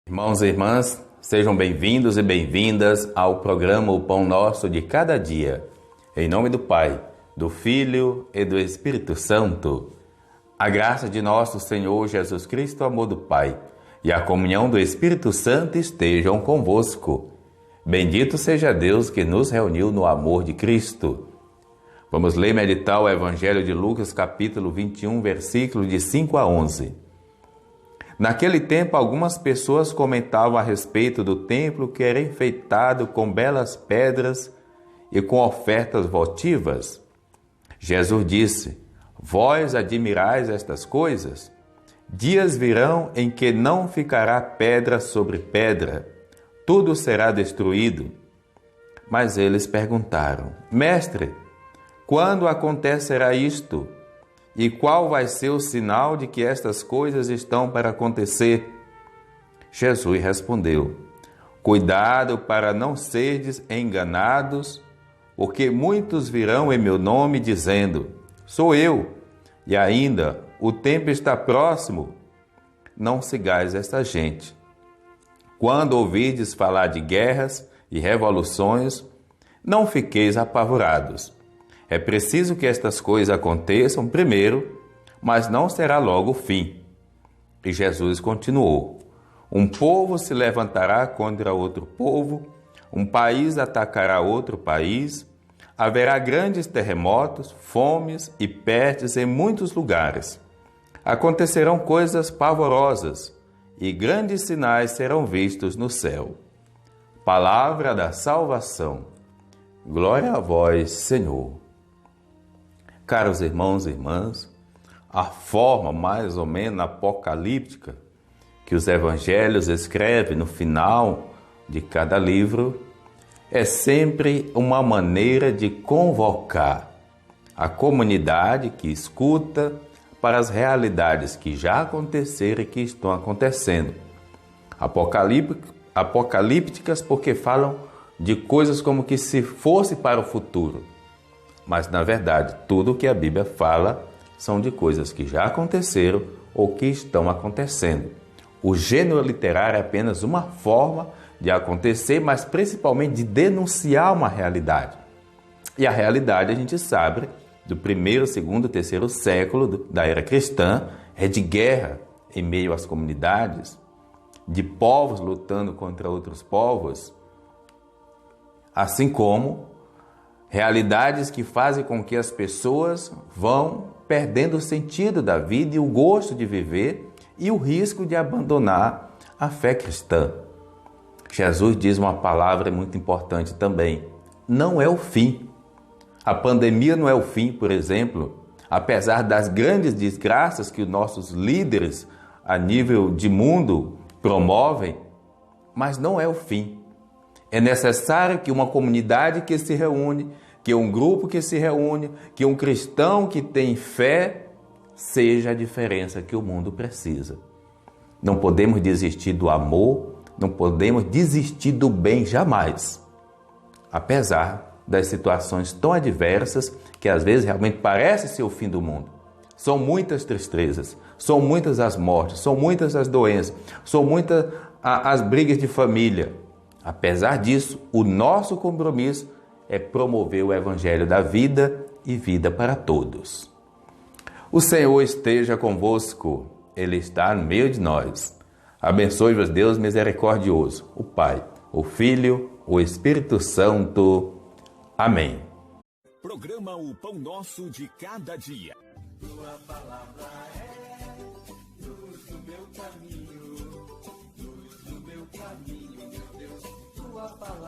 Irmãos e irmãs, sejam bem-vindos e bem-vindas ao programa O Pão Nosso de Cada Dia. Em nome do Pai, do Filho e do Espírito Santo. A graça de nosso Senhor Jesus Cristo, o amor do Pai e a comunhão do Espírito Santo estejam convosco. Bendito seja Deus que nos reuniu no amor de Cristo. Vamos ler e meditar o Evangelho de Lucas, capítulo 21, versículos de 5 a 11. Naquele tempo, algumas pessoas comentavam a respeito do templo que era enfeitado com belas pedras e com ofertas votivas. Jesus disse: Vós admirais estas coisas? Dias virão em que não ficará pedra sobre pedra, tudo será destruído. Mas eles perguntaram: Mestre, quando acontecerá isto? E qual vai ser o sinal de que estas coisas estão para acontecer? Jesus respondeu: Cuidado para não serdes enganados, porque muitos virão em meu nome dizendo: Sou eu, e ainda o tempo está próximo. Não sigais esta gente. Quando ouvirdes falar de guerras e revoluções, não fiqueis apavorados. É preciso que estas coisas aconteçam primeiro, mas não será logo o fim. E Jesus continuou: Um povo se levantará contra outro povo, um país atacará outro país, haverá grandes terremotos, fomes e pestes em muitos lugares. Acontecerão coisas pavorosas e grandes sinais serão vistos no céu. Palavra da salvação. Glória a vós, Senhor. Caros irmãos e irmãs, a forma mais ou menos apocalíptica que os evangelhos escrevem no final de cada livro é sempre uma maneira de convocar a comunidade que escuta para as realidades que já aconteceram e que estão acontecendo. Apocalípticas porque falam de coisas como que se fosse para o futuro. Mas, na verdade, tudo o que a Bíblia fala são de coisas que já aconteceram ou que estão acontecendo. O gênero literário é apenas uma forma de acontecer, mas principalmente de denunciar uma realidade. E a realidade, a gente sabe, do primeiro, segundo, terceiro século da era cristã, é de guerra em meio às comunidades, de povos lutando contra outros povos, assim como realidades que fazem com que as pessoas vão perdendo o sentido da vida e o gosto de viver e o risco de abandonar a fé cristã. Jesus diz uma palavra muito importante também: não é o fim. A pandemia não é o fim, por exemplo, apesar das grandes desgraças que os nossos líderes a nível de mundo promovem, mas não é o fim. É necessário que uma comunidade que se reúne, que um grupo que se reúne, que um cristão que tem fé, seja a diferença que o mundo precisa. Não podemos desistir do amor, não podemos desistir do bem jamais. Apesar das situações tão adversas que às vezes realmente parece ser o fim do mundo. São muitas tristezas, são muitas as mortes, são muitas as doenças, são muitas as brigas de família. Apesar disso, o nosso compromisso é promover o Evangelho da vida e vida para todos. O Senhor esteja convosco, Ele está no meio de nós. Abençoe-vos Deus misericordioso, o Pai, o Filho, o Espírito Santo. Amém. Programa O Pão Nosso de Cada Dia. Tua palavra é luz do meu caminho, meu Deus, tua palavra.